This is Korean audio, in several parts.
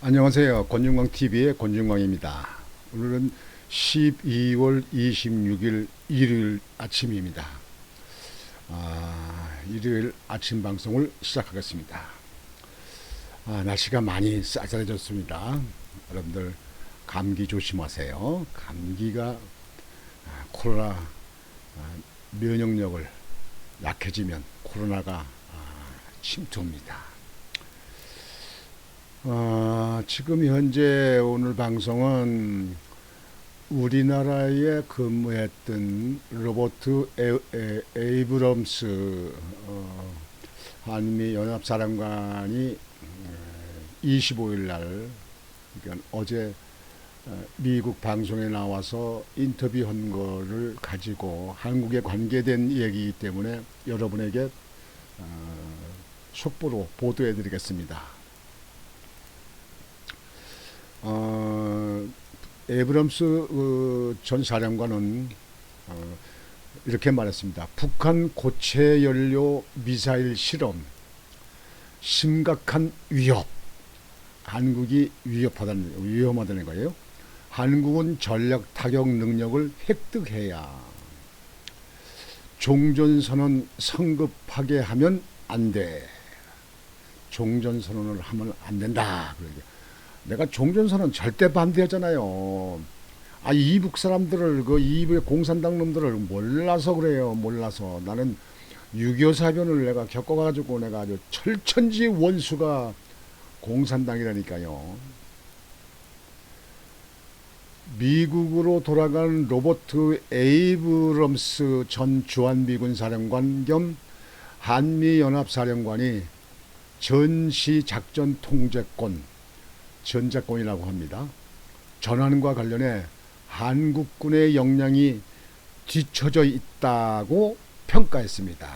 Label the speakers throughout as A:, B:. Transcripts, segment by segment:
A: 안녕하세요. 권중광TV의 권중광입니다. 오늘은 12월 26일 일요일 아침입니다. 일요일 아침 방송을 시작하겠습니다. 날씨가 많이 쌀쌀해졌습니다. 여러분들 감기 조심하세요. 감기가 코로나 면역력을 약해지면 코로나가 침투합니다. 지금 현재 오늘 방송은 우리나라에 근무했던 로버트 에이브럼스 한미 연합사령관이 25일 날, 그러니까 어제 미국 방송에 나와서 인터뷰한 거를 가지고 한국에 관계된 얘기이기 때문에 여러분에게 속보로 보도해 드리겠습니다. 에이브럼스 전 사령관은 이렇게 말했습니다. 북한 고체 연료 미사일 실험 심각한 위협. 한국이 위험하다는 거예요. 한국은 전략 타격 능력을 획득해야 종전선언 성급하게 하면 안 돼. 종전선언을 하면 안 된다. 내가 종전선언 절대 반대하잖아요. 이북 사람들을, 이북의 공산당 놈들을 몰라서 그래요. 몰라서. 나는 6.25 사변을 내가 겪어가지고 내가 아주 철천지 원수가 공산당이라니까요. 미국으로 돌아간 로버트 에이브럼스 전 주한미군 사령관 겸 한미연합사령관이 전시작전 통제권, 전작권이라고 합니다. 전환과 관련해 한국군의 역량이 뒤처져 있다고 평가했습니다.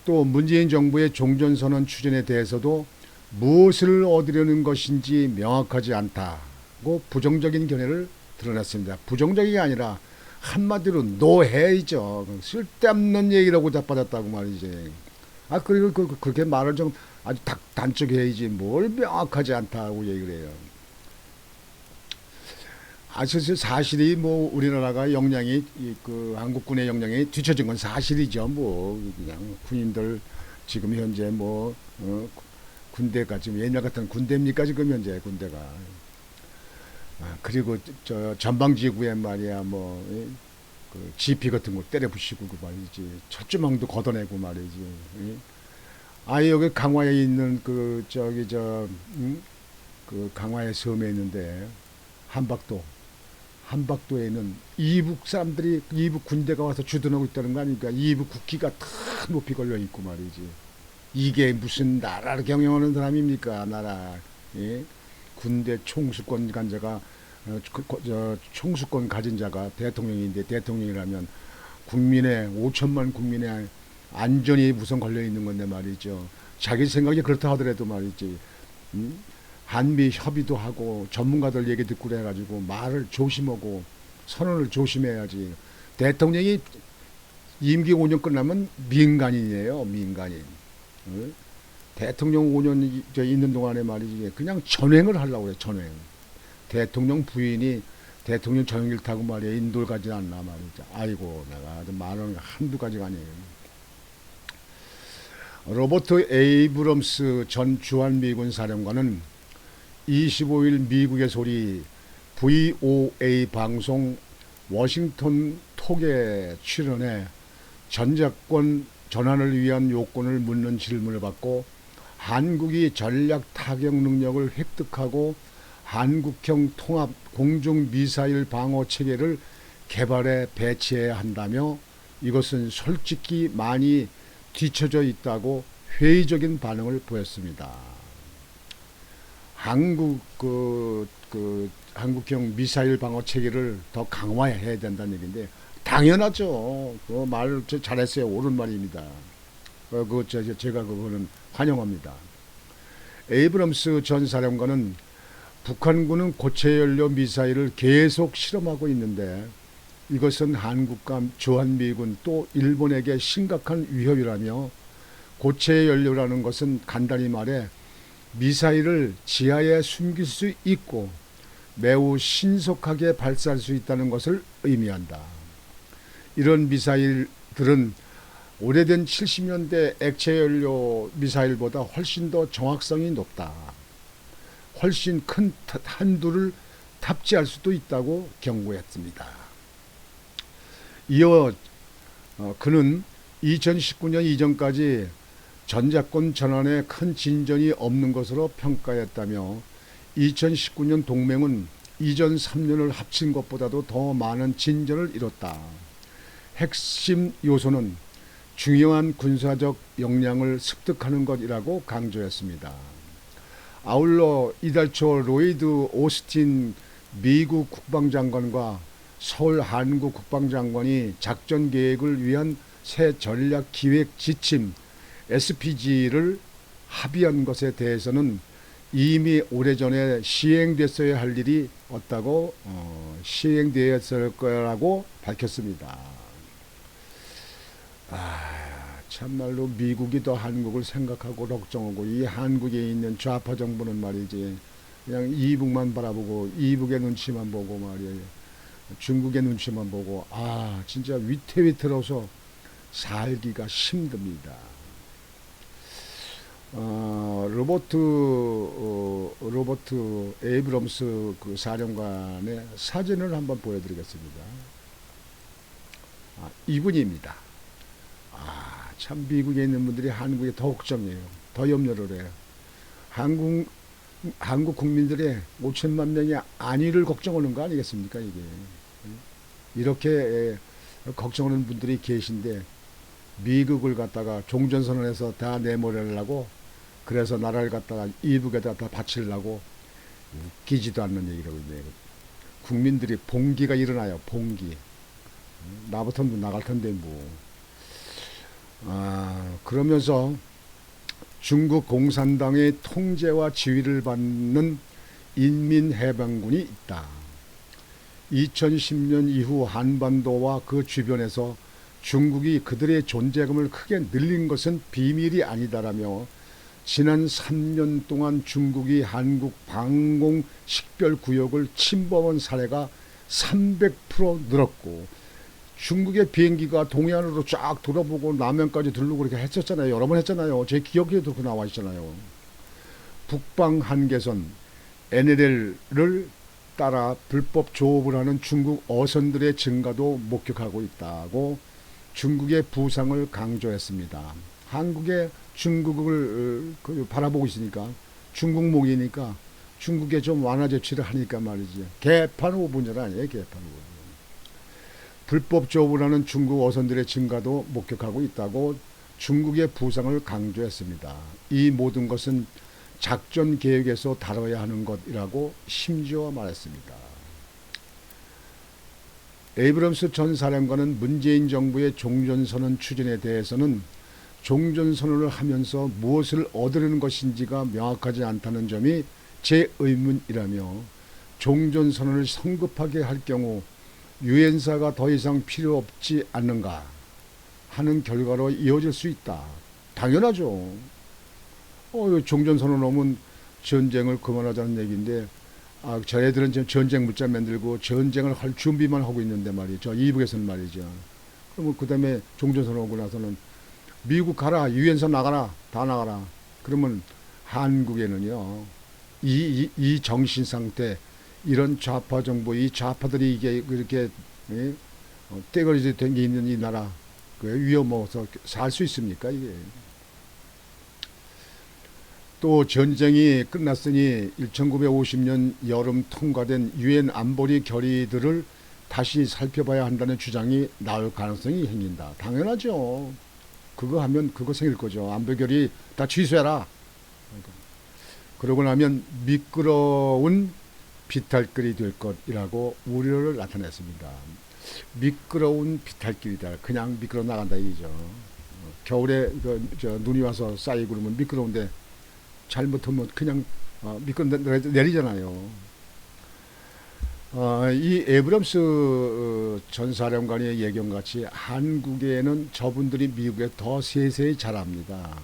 A: 또 문재인 정부의 종전선언 추진에 대해서도 무엇을 얻으려는 것인지 명확하지 않다고 부정적인 견해를 드러냈습니다. 부정적이 아니라 한마디로 노해이죠. 쓸데없는 얘기라고 자빠졌다고 말이지. 그리고 그렇게 말을 좀 아주 단적해야지 뭘 명확하지 않다고 얘기를 해요. 사실이 뭐 우리나라가 역량이 한국군의 역량이 뒤처진 건 사실이죠. 뭐 그냥 군인들 지금 현재 군대가 지금 옛날 같은 군대입니까 지금 현재 군대가. 그리고 저 전방지구에 말이야 그 GP 같은 거 때려 부시고 그 말이지. 철조망도 걷어내고 말이지. 여기 강화에 있는 그 강화의 섬에 있는데 한박도에는 이북 사람들이 이북 군대가 와서 주둔하고 있다는 거 아닙니까? 이북 국기가 다 높이 걸려 있고 말이지. 이게 무슨 나라를 경영하는 사람입니까? 나라. 예? 군대 총수권 간 자가 총수권 가진 자가 대통령인데, 대통령이라면 국민의 5천만 국민의 안전이 우선 걸려 있는 건데 말이죠. 자기 생각이 그렇다 하더라도 말이지. 한미 협의도 하고 전문가들 얘기 듣고 그래가지고 말을 조심하고 선언을 조심해야지. 대통령이 임기 5년 끝나면 민간인이에요. 민간인. 대통령 5년 있는 동안에 말이지 그냥 전횡을 하려고 그래. 전횡. 대통령 부인이 대통령 전용기를 타고 말이야 인도를 가지 않나 말이죠. 아이고 내가 말하는 거 한두 가지가 아니에요. 로버트 에이브럼스 전 주한미군 사령관은 25일 미국의 소리 VOA 방송 워싱턴 톡에 출연해 전작권 전환을 위한 요건을 묻는 질문을 받고 한국이 전략 타격 능력을 획득하고 한국형 통합 공중 미사일 방어 체계를 개발해 배치해야 한다며 이것은 솔직히 많이 뒤처져 있다고 회의적인 반응을 보였습니다. 한국형 미사일 방어 체계를 더 강화해야 된다는 얘기인데 당연하죠. 그 말 잘했어요. 옳은 말입니다. 제가 그거는 환영합니다. 에이브럼스 전 사령관은 북한군은 고체연료 미사일을 계속 실험하고 있는데 이것은 한국과 주한미군 또 일본에게 심각한 위협이라며 고체 연료라는 것은 간단히 말해 미사일을 지하에 숨길 수 있고 매우 신속하게 발사할 수 있다는 것을 의미한다. 이런 미사일들은 오래된 70년대 액체연료 미사일보다 훨씬 더 정확성이 높다. 훨씬 큰 한두를 탑재할 수도 있다고 경고했습니다. 이어 그는 2019년 이전까지 전자권 전환에 큰 진전이 없는 것으로 평가했다며 2019년 동맹은 이전 3년을 합친 것보다도 더 많은 진전을 이뤘다. 핵심 요소는 중요한 군사적 역량을 습득하는 것이라고 강조했습니다. 아울러 이달 초 로이드 오스틴 미국 국방장관과 서울 한국 국방장관이 작전 계획을 위한 새 전략 기획 지침 SPG를 합의한 것에 대해서는 이미 오래전에 시행됐어야 할 일이 없다고 시행되었을 거라고 밝혔습니다. 참말로 미국이 더 한국을 생각하고 걱정하고 이 한국에 있는 좌파 정부는 말이지 그냥 이북만 바라보고 이북의 눈치만 보고 말이에요. 중국의 눈치만 보고 진짜 위태위태로서 살기가 힘듭니다. 로버트 에이브럼스 그 사령관의 사진을 한번 보여드리겠습니다. 이분입니다. 참 미국에 있는 분들이 한국에 더 걱정해요. 더 염려를 해요. 한국 국민들의 5천만 명의 안위를 걱정하는 거 아니겠습니까, 이게. 이렇게 걱정하는 분들이 계신데 미국을 갖다가 종전선언에서 다 내모려고 그래서 나라를 갖다가 이북에다 다 바치려고 웃기지도 않는 얘기라고 있네요. 국민들이 봉기가 일어나요. 봉기. 나부터는 나갈 텐데 뭐. 그러면서 중국 공산당의 통제와 지휘를 받는 인민해방군이 있다. 2010년 이후 한반도와 그 주변에서 중국이 그들의 존재감을 크게 늘린 것은 비밀이 아니다라며 지난 3년 동안 중국이 한국 방공 식별구역을 침범한 사례가 300% 늘었고 중국의 비행기가 동해안으로 쫙 돌아보고 남해안까지 들르고 그렇게 했었잖아요. 여러 번 했잖아요. 제 기억에도 그 나와 있잖아요. 북방 한계선 NLL을 따라 불법 조업을 하는 중국 어선들의 증가도 목격하고 있다고 중국의 부상을 강조했습니다. 한국의 중국을 바라보고 있으니까 중국몽이니까 중국에 좀 완화 조치를 하니까 말이지. 개판 5분열 아니에요. 개판 5분열. 불법 조업을 하는 중국 어선들의 증가도 목격하고 있다고 중국의 부상을 강조했습니다. 이 모든 것은 작전 계획에서 다뤄야 하는 것이라고 심지어 말했습니다. 에이브럼스 전 사령관은 문재인 정부의 종전선언 추진에 대해서는 종전선언을 하면서 무엇을 얻으려는 것인지가 명확하지 않다는 점이 제 의문이라며 종전선언을 성급하게 할 경우 유엔사가 더 이상 필요 없지 않는가 하는 결과로 이어질 수 있다. 당연하죠. 종전선언 오면 전쟁을 그만하자는 얘기인데 저희들은 지금 전쟁 물자 만들고 전쟁을 할 준비만 하고 있는데 말이죠. 이북에서는 말이죠. 그러면 그 다음에 종전선언 오고 나서는 미국 가라, 유엔사 나가라, 다 나가라. 그러면 한국에는요, 이 정신 상태, 이런 좌파 정부, 이 좌파들이 이게 그렇게 떼거리지 된 게 있는 이 나라, 위험해서 살 수 있습니까, 이게? 또 전쟁이 끝났으니 1950년 여름 통과된 유엔 안보리 결의들을 다시 살펴봐야 한다는 주장이 나올 가능성이 생긴다. 당연하죠. 그거 하면 그거 생길 거죠. 안보 결의 다 취소해라. 그러고 나면 미끄러운 비탈길이 될 것이라고 우려를 나타냈습니다. 미끄러운 비탈길이다. 그냥 미끄러 나간다 이죠. 겨울에 눈이 와서 쌓이고 그러면 미끄러운데 잘못하면 그냥 미끄러 내리잖아요. 이 에이브럼스 전 사령관의 예견같이 한국에는 저분들이 미국에 더 세세히 잘합니다.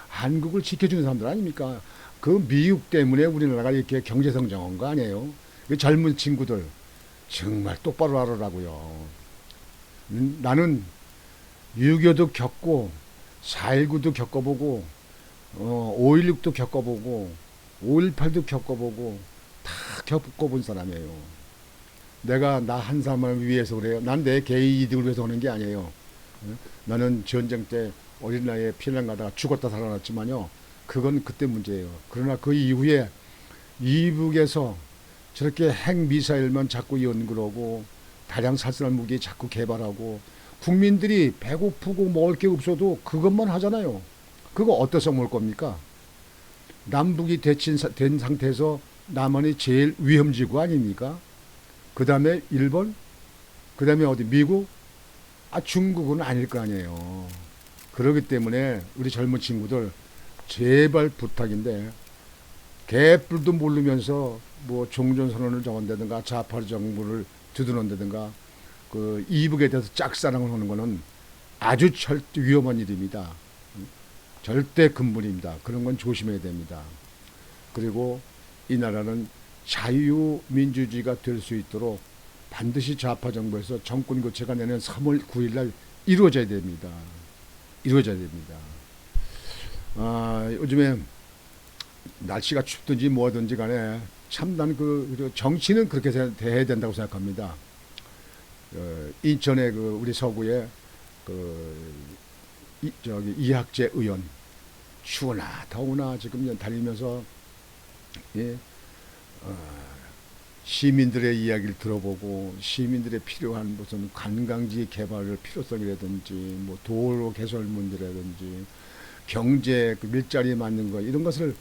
A: 한국을 지켜주는 사람들 아닙니까? 그 미국 때문에 우리나라가 이렇게 경제 성장한 거 아니에요? 그 젊은 친구들 정말 똑바로 알아라고요. 나는 6.25도 겪고 4.19도 겪어보고 5.16도 겪어보고 5.18도 겪어보고 다 겪어본 사람이에요. 내가 나 한 사람을 위해서 그래요. 난 내 개인 이득을 위해서 하는 게 아니에요. 나는 전쟁 때 어린 나이에 피난 가다가 죽었다 살아났지만요. 그건 그때 문제예요. 그러나 그 이후에 이북에서 저렇게 핵미사일만 자꾸 연구하고 다량 살살 무기 자꾸 개발하고 국민들이 배고프고 먹을 게 없어도 그것만 하잖아요. 그거 어디서 먹을 겁니까? 남북이 된 상태에서 남한이 제일 위험지구 아닙니까? 그 다음에 일본? 그 다음에 어디 미국? 중국은 아닐 거 아니에요. 그렇기 때문에 우리 젊은 친구들 제발 부탁인데 개뿔도 모르면서 뭐 종전선언을 적은다든가 좌파 정부를 두드런다든가 그 이북에 대해서 짝사랑을 하는 거는 아주 절대 위험한 일입니다. 절대 금물입니다. 그런 건 조심해야 됩니다. 그리고 이 나라는 자유민주주의가 될 수 있도록 반드시 좌파 정부에서 정권 교체가 내년 3월 9일 날 이루어져야 됩니다. 이루어져야 됩니다. 요즘에 날씨가 춥든지 뭐든지 간에 참 난 그 정치는 그렇게 돼야 된다고 생각합니다. 인천의 그 우리 서구에 저기 이학재 의원 추우나 더우나 지금 다니면서 예, 시민들의 이야기를 들어보고 시민들의 필요한 무슨 관광지 개발의 필요성이라든지 뭐 도로 개설 문제라든지 경제 그 일자리에 맞는 거 이런 것을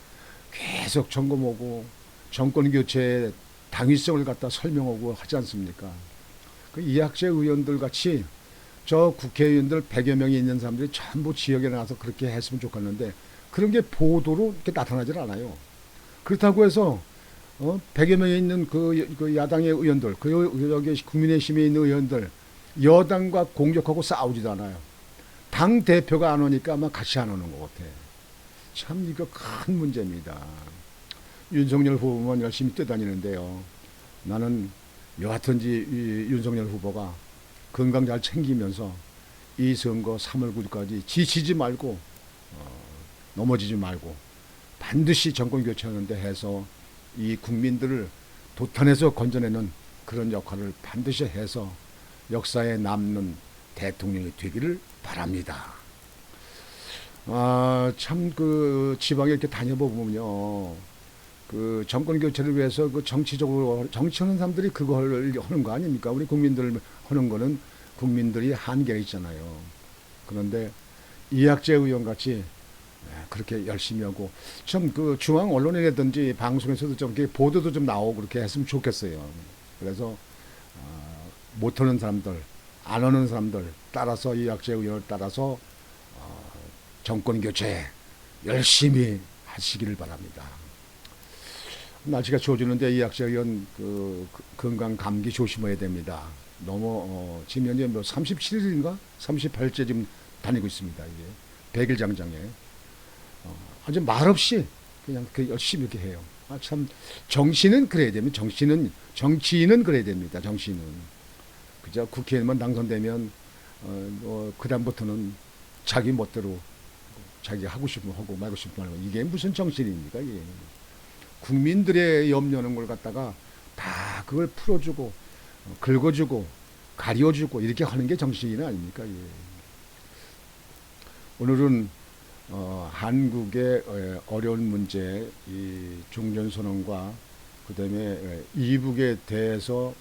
A: 계속 점검하고 정권 교체의 당위성을 갖다 설명하고 하지 않습니까? 그 이학재 의원들 같이 저 국회의원들 100여 명이 있는 사람들이 전부 지역에 나가서 그렇게 했으면 좋겠는데 그런 게 보도로 이렇게 나타나질 않아요. 그렇다고 해서 100여 명이 있는 그 야당의 의원들, 여기 국민의힘에 있는 의원들 여당과 공격하고 싸우지도 않아요. 당 대표가 안 오니까 아마 같이 안 오는 것 같아. 참 이거 큰 문제입니다. 윤석열 후보만 열심히 뛰다니는데요. 나는 여하튼지 윤석열 후보가 건강 잘 챙기면서 이 선거 3월 9일까지 지치지 말고 넘어지지 말고 반드시 정권 교체하는데 해서 이 국민들을 도탄에서 건져내는 그런 역할을 반드시 해서 역사에 남는 대통령이 되기를 바랍니다. 참 그 지방에 이렇게 다녀보면요. 그 정권 교체를 위해서 그 정치적으로 정치하는 사람들이 그걸 하는 거 아닙니까? 우리 국민들 하는 거는 국민들이 한계가 있잖아요. 그런데 이학재 의원 같이 그렇게 열심히 하고 좀 그 중앙 언론이라든지 방송에서도 좀 이렇게 보도도 좀 나오고 그렇게 했으면 좋겠어요. 그래서 못하는 사람들, 안 하는 사람들 따라서 이학재 의원을 따라서 정권 교체 열심히 하시기를 바랍니다. 날씨가 추워지는데 이학재 의원 건강 감기 조심해야 됩니다. 너무 지금 현재 뭐 37일인가 38째 지금 다니고 있습니다. 이게 100일 장장에 아주 말없이 그냥 열심히 이렇게 해요. 참 정치는 그래야 됩니다. 정치인은 그래야 됩니다. 정치는 그저 국회의원만 당선되면 그다음부터는 자기 멋대로 자기 하고 싶으면 하고 말고 싶으면 말고 이게 무슨 정치인입니까? 이게 국민들의 염려하는 걸 갖다가 다 그걸 풀어주고 긁어주고 가려주고 이렇게 하는 게 정치인 아닙니까? 이게. 오늘은 한국의 어려운 문제, 이 종전선언과 그다음에 이북에 대해서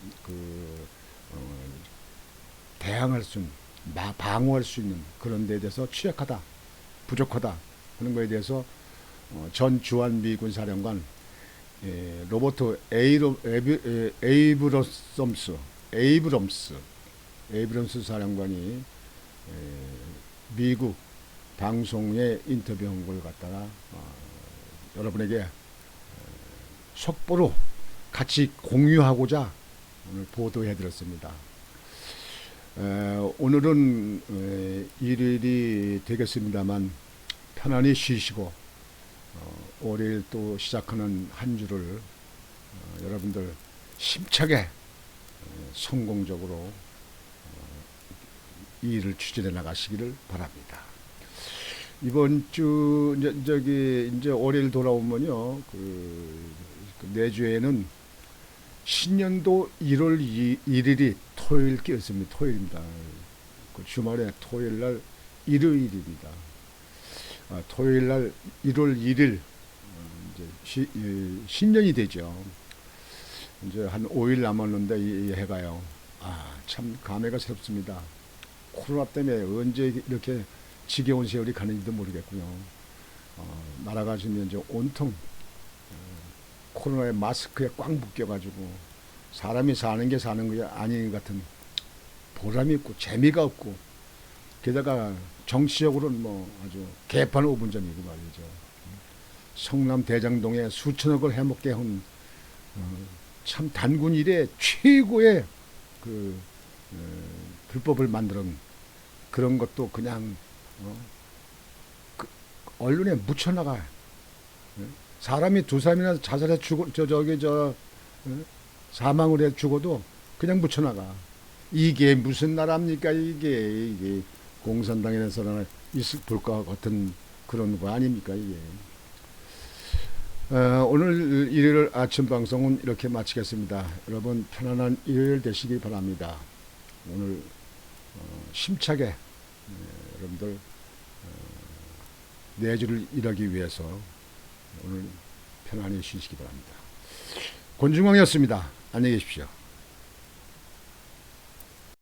A: 대항할 수 있는, 방어할 수 있는 그런 데에 대해서 취약하다, 부족하다 하는 거에 대해서 전 주한 미군 사령관 로버트 에이브럼스 사령관이 미국 방송에 인터뷰한 걸 갖다가 여러분에게 속보로 같이 공유하고자 오늘 보도해 드렸습니다. 오늘은 일요일이 되겠습니다만 편안히 쉬시고 올해 또 시작하는 한 주를 여러분들 힘차게 성공적으로 이 일을 추진해 나가시기를 바랍니다. 이번 주 이제 월요일 돌아오면요, 그 내주에는 신년도 1월 1일이 토요일 끼었습니다. 토요일입니다. 그 주말에 토요일 날 일요일입니다. 토요일 날 1월 1일 이제 신년이 되죠. 이제 한 5일 남았는데 이 해가요. 참 감회가 새롭습니다. 코로나 때문에 언제 이렇게 지겨운 세월이 가는지도 모르겠고요. 나라가 지금 이제 온통 코로나의 마스크에 꽉 묶여가지고 사람이 사는 게 사는 게 아닌 것 같은 보람이 있고 재미가 없고, 게다가 정치적으로는 뭐 아주 개판 5분전이고 말이죠. 성남 대장동에 수천억을 해먹게 한 참 단군 이래 최고의 그 불법을 만드는 그런 것도 그냥 그 언론에 묻혀나가. 사람이 두 사람이나 자살해 죽어 사망을 해 죽어도 그냥 묻혀나가. 이게 무슨 나라입니까? 이게 공산당에서나 있을 볼까 같은 그런 거 아닙니까 이게. 오늘 일요일 아침 방송은 이렇게 마치겠습니다. 여러분 편안한 일요일 되시기 바랍니다. 오늘 힘차게 여러분들 내주를 일하기 위해서 오늘 편안히 쉬시기 바랍니다. 권중광이었습니다. 안녕히 계십시오.